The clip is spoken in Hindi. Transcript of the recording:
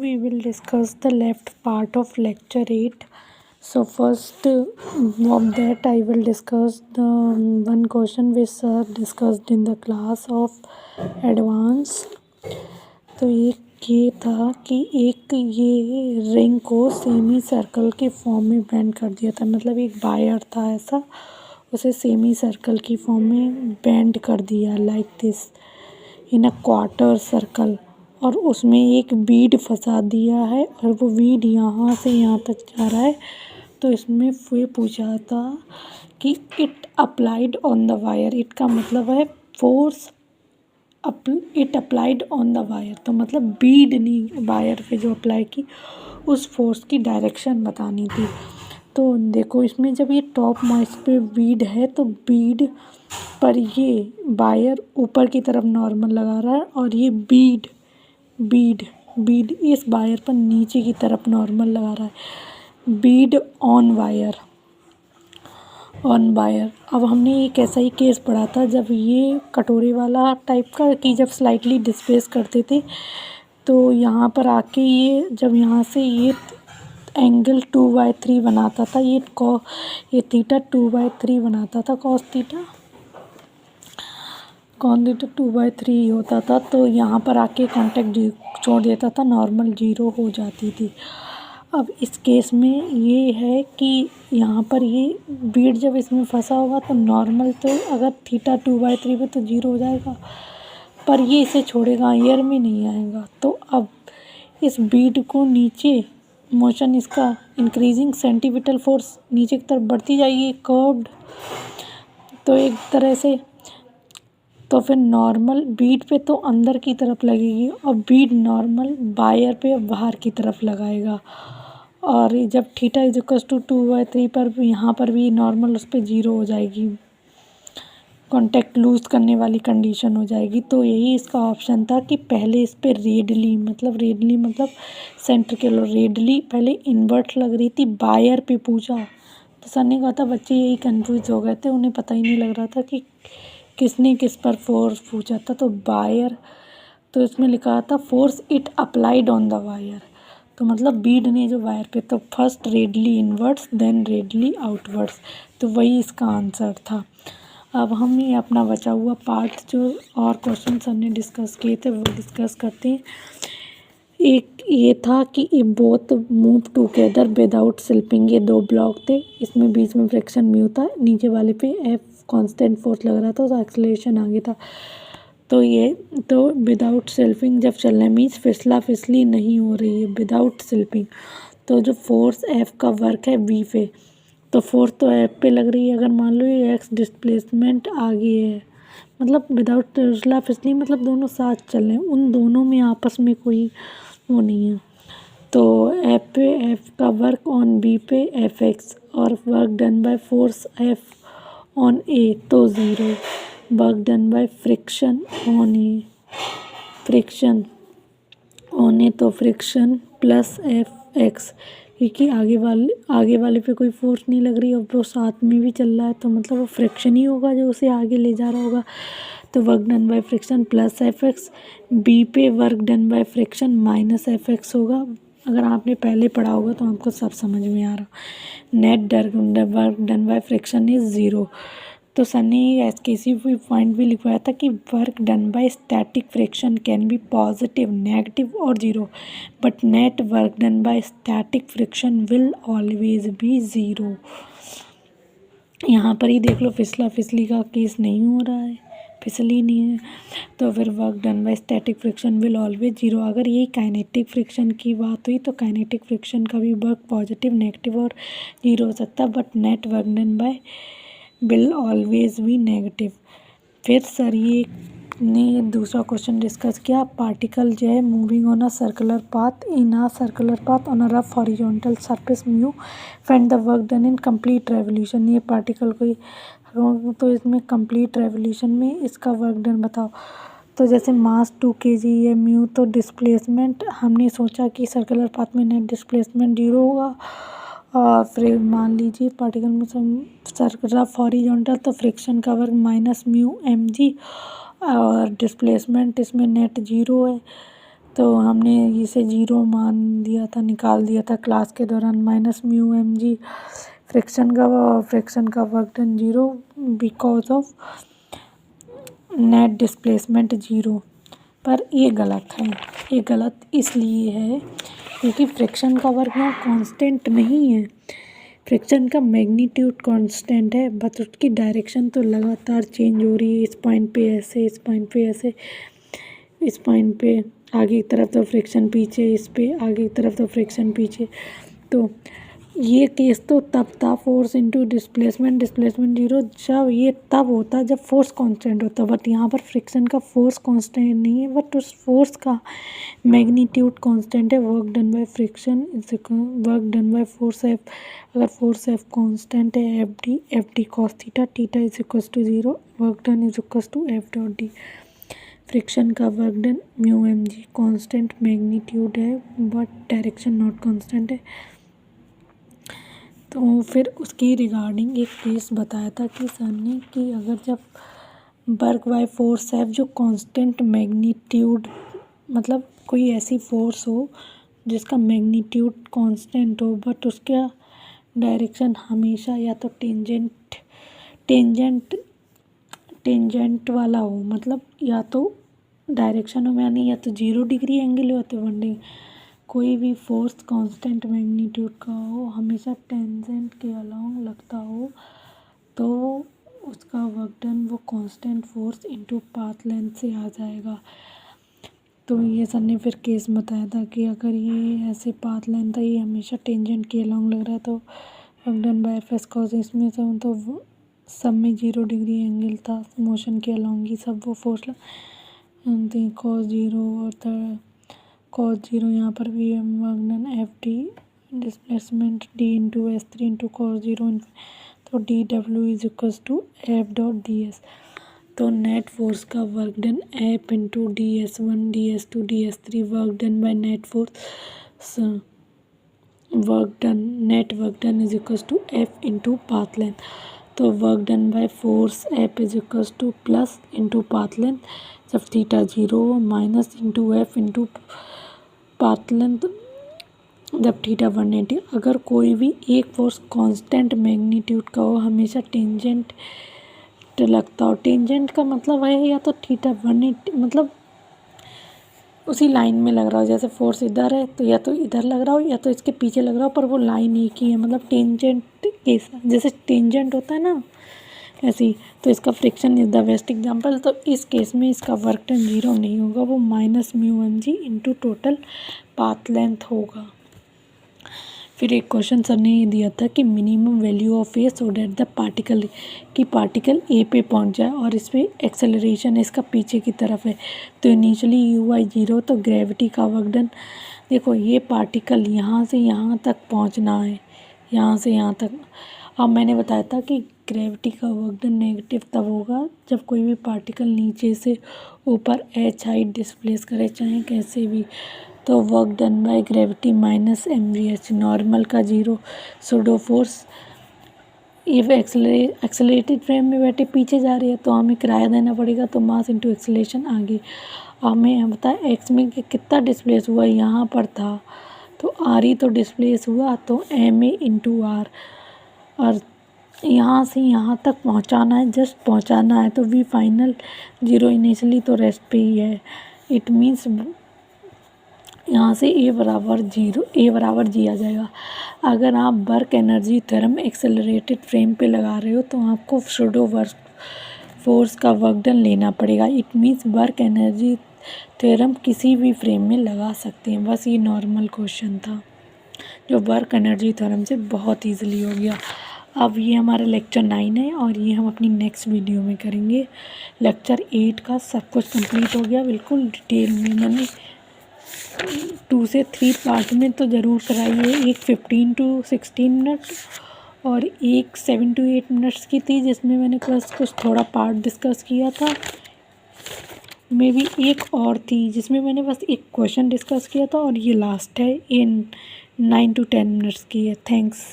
we will discuss the left part of lecture 8. So first of that I will discuss the one question which sir discussed in the class of advance. तो एक ये था कि एक ये रिंग को सेमी सर्कल के फॉर्म में बेंड कर दिया था, मतलब एक वायर था ऐसा, उसे सेमी सर्कल की फॉर्म में बेंड कर दिया like this in a quarter circle, और उसमें एक बीड फंसा दिया है और वो बीड यहाँ से यहाँ तक जा रहा है। तो इसमें ये पूछा था कि it applied on the wire, it का मतलब है force, it applied on the wire, तो मतलब बीड नहीं वायर पे जो अप्लाई की उस फोर्स की डायरेक्शन बतानी थी। तो देखो इसमें जब ये टॉप मोस्ट पे बीड है तो बीड पर ये वायर ऊपर की तरफ नॉर्मल लगा रहा है और ये बीड बीड बीड इस वायर पर नीचे की तरफ नॉर्मल लगा रहा है। बीड ऑन वायर अब हमने एक ऐसा ही केस पढ़ा था जब ये कटोरे वाला टाइप का कि जब स्लाइटली डिस्प्लेस करते थे तो यहाँ पर आके ये जब यहाँ से ये एंगल 2/3 बनाता था, ये थीटा 2/3 बनाता था, कॉस थीटा 2/3 होता था। तो यहाँ पर आके कांटेक्ट छोड़ देता था, नॉर्मल 0 हो जाती थी। अब इस केस में ये है कि यहाँ पर ये बीड जब इसमें फंसा होगा तो नॉर्मल तो अगर थीटा 2/3 पे तो 0 हो जाएगा, पर ये इसे छोड़ेगा, एयर में नहीं आएगा। तो अब इस बीड को नीचे मोशन इसका इंक्रीजिंग सेंटीमीटर फोर्स नीचे की तरफ बढ़ती जाएगी कर्व्ड, तो एक तरह से तो फिर नॉर्मल बीड पे तो अंदर की तरफ लगेगी और बीड नॉर्मल वायर पे बाहर की तरफ लगाएगा। और जब थीटा इज इक्वल टू 2/3 पर यहाँ पर भी नॉर्मल उस पर 0 हो जाएगी, कॉन्टैक्ट लूज करने वाली कंडीशन हो जाएगी। तो यही इसका ऑप्शन था कि पहले इस पर रेडली मतलब सेंटर के लो रेडली पहले इन्वर्ट लग रही थी, वायर पे पूछा तो सर ने कहा था बच्चे यही कंफ्यूज हो गए थे, उन्हें पता ही नहीं लग रहा था कि किसने किस पर फोर्स पूछा था। तो वायर, तो इसमें लिखा था force it applied on the wire, तो मतलब बीड ने जो वायर पे, तो first radially inwards then radially outwards, तो वही इसका आंसर था। अब हम ये अपना बचा हुआ पार्ट जो और क्वेश्चन सर ने डिस्कस किए थे वो डिस्कस करते हैं। एक ये था कि ये both move together without slipping, ये दो ब्लॉक थे, इसमें बीच में फ्रिक्शन म्यू था, नीचे वाले पे एफ कांस्टेंट फोर्स लग रहा था, तो एक्सेलरेशन आगे था। तो ये तो विदाउट स्लिपिंग जब चल रहे मीन्स फिसली नहीं हो रही है विदाउट स्लिपिंग, तो जो फोर्स एफ का वर्क है वी पे, तो फोर्स तो एफ पे लग रही है। अगर मान लो ये एक्स डिस्प्लेसमेंट आगे है, मतलब विदाउट फिसली मतलब दोनों साथ चल रहे हैं, उन दोनों में आपस में कोई वो नहीं है। तो एफ पे एफ का वर्क ऑन बी पे एफ एक्स, और work done by force F on A तो 0, work done by friction on A तो फ्रिक्शन प्लस एफ एक्स, क्योंकि आगे वाले पे कोई फोर्स नहीं लग रही और वो साथ में भी चल रहा है, तो मतलब वो फ्रिक्शन ही होगा जो उसे आगे ले जा रहा होगा। तो work done by friction plus F X, B पे work done by friction minus F X होगा। अगर आपने पहले पढ़ा होगा तो आपको सब समझ में आ रहा। Net work done by friction is 0। तो सर ने ऐसे भी पॉइंट भी लिखवाया था कि work done bye static friction can be positive, negative और 0, but net work done bye static friction will always be 0। यहाँ पर ही देख लो फिसली का केस नहीं हो रहा है, फिसली नहीं है, तो फिर work done bye static friction will always 0। अगर यही काइनेटिक फ्रिक्शन की बात हुई तो काइनेटिक फ्रिक्शन का भी वर्क पॉजिटिव, नेगेटिव और 0 हो सकता है, but net work done bye will always be negative. फिर सर ये ने दूसरा क्वेश्चन डिस्कस किया, पार्टिकल जो है moving on a circular path on a rough horizontal surface mu find the work done in complete revolution. ये पार्टिकल कोई तो इसमें कंप्लीट रेवोल्यूशन में इसका वर्क डन बताओ। तो जैसे मास 2 kg है, म्यू तो डिस्प्लेसमेंट, हमने सोचा कि सर्कुलर पाथ में नेट डिस्प्लेसमेंट 0 होगा, और फिर मान लीजिए पार्टिकल में रफ हॉरिजॉन्टल तो फ्रिक्शन का वर्क माइनस म्यू mg, और डिस्प्लेसमेंट इसमें नेट 0 है। तो हमने इसे 0 मान दिया था, निकाल दिया था क्लास के दौरान। Minus mu M G friction का work done 0 because of net displacement 0। पर ये गलत है। ये गलत इसलिए है क्योंकि फ्रिक्शन का वर्क यहाँ कांस्टेंट नहीं है। फ्रिक्शन का मैग्नीट्यूड कांस्टेंट है, बट उसकी डायरेक्शन तो लगातार चेंज हो रही है। इस पॉइंट पे ऐसे, इस पॉइंट पे ऐसे, इस पॉइंट पे आगे की तरफ तो फ्रिक्शन पीछे, इस पे आगे की तरफ तो फ्रिक्शन पीछे। तो ये केस तो तब था फोर्स इंटू डिस्प्लेसमेंट 0, जब ये तब होता जब फोर्स कांस्टेंट होता। बट यहाँ पर फ्रिक्शन का फोर्स कांस्टेंट नहीं है, बट उस फोर्स का मैग्नीट्यूड कांस्टेंट है। Work done by friction work done by force F. अगर फोर्स एफ कांस्टेंट है, F D cos theta is equals to 0, work done is equals to F dot D. Friction का work done mu M G constant magnitude है, बट डायरेक्शन नॉट कॉन्स्टेंट है। तो फिर उसकी रिगार्डिंग एक केस बताया था कि सर ने कि अगर जब वर्क बाय फोर्स एफ जो कांस्टेंट मैग्नीट्यूड, मतलब कोई ऐसी फोर्स हो जिसका मैग्नीट्यूड कांस्टेंट हो, बट उसका डायरेक्शन हमेशा या तो टेंजेंट वाला हो, मतलब या तो डायरेक्शन में, यानी या तो 0 डिग्री एंगल हो या तो 1 डिग्री। कोई भी फोर्स कांस्टेंट मैग्नीट्यूड का हो, हमेशा टेंजेंट के अलोंग लगता हो, तो उसका वर्क डन वो constant force into path length से आ जाएगा। तो ये सर ने फिर केस बताया था कि अगर ये ऐसे पाथ लेंथ था, ये हमेशा टेंजेंट के अलोंग लग रहा, तो work done bye F S cos, इसमें से तो सब में 0 डिग्री एंगल था मोशन के अलोंग ही, सब वो फोर्स कॉस 0 और कॉस 0। यहाँ पर भी work done F D displacement D into S 3 into cos 0, तो D W is equals to F dot D S. तो नेट फोर्स का work done F into D S 1 D S 2 D S 3 work done by net force net work done is equals to F into path length. तो work done by force F is equals to plus into path length, जब theta 0 minus into F into path length जब थीटा 180। अगर कोई भी एक फोर्स कांस्टेंट मैग्नीट्यूड का हो, हमेशा टेंजेंट लगता हो। टेंजेंट का मतलब है या तो थीटा 180, मतलब उसी लाइन में लग रहा हो। जैसे फोर्स इधर है तो या तो इधर लग रहा हो या तो इसके पीछे लग रहा हो, पर वो लाइन एक ही है, मतलब टेंजेंट केस, जैसे टेंजेंट होता है ना ऐसे ही। तो इसका friction is the best example. तो इस केस में इसका वर्क डन 0 नहीं होगा, वो minus mu M g into total path length होगा। फिर एक क्वेश्चन सर ने ये दिया था कि minimum value of A so that the particle, कि पार्टिकल ए पे पहुंच जाए और इस पर एक्सेलरेशन इसका पीछे की तरफ है। तो इनिशियली यू आई 0, तो ग्रेविटी का वर्क डन, देखो ये पार्टिकल यहाँ से यहाँ तक पहुँचना है, यहाँ से यहाँ तक। अब मैंने बताया था कि ग्रेविटी का वर्क डन नेगेटिव तब होगा जब कोई भी पार्टिकल नीचे से ऊपर h हाइट डिस्प्लेस करे, चाहे कैसे भी। तो work done by gravity minus m g h, normal का 0, pseudo force. If accelerated frame में बैठे पीछे जा रही है तो हमें किराया देना पड़ेगा, तो मास इंटू एक्सेलरेशन आगे। हमें बताया एक्स में कितना डिस्प्लेस हुआ, यहाँ पर था तो आर ही तो डिस्प्लेस हुआ, तो एम ए इंटू आर। और यहाँ से यहाँ तक पहुँचाना है, जस्ट पहुँचाना है, तो वी फाइनल 0 इनिशियली तो रेस्ट पे ही है। इट मीन्स यहाँ से ए बराबर जी आ जाएगा। अगर आप work energy theorem accelerated frame पे लगा रहे हो तो आपको सूडो वर्क फोर्स का वर्क डन लेना पड़ेगा। It means work energy theorem किसी भी फ्रेम में लगा सकते हैं। बस ये नॉर्मल क्वेश्चन था जो वर्क एनर्जी थ्योरम से बहुत ईजिली हो गया। अब ये हमारा लेक्चर 9 है और ये हम अपनी नेक्स्ट वीडियो में करेंगे। लेक्चर 8 का सब कुछ कंप्लीट हो गया बिल्कुल डिटेल में। मैंने 2 से 3 पार्ट में तो ज़रूर कराइए, एक 15 to 16 मिनट और एक 7 to 8 मिनट्स की थी, जिसमें मैंने कुछ थोड़ा पार्ट डिस्कस किया था। मे बी एक और थी जिसमें मैंने बस एक क्वेश्चन डिस्कस किया था, और ये लास्ट है, ये 9 to 10 मिनट्स की है। थैंक्स।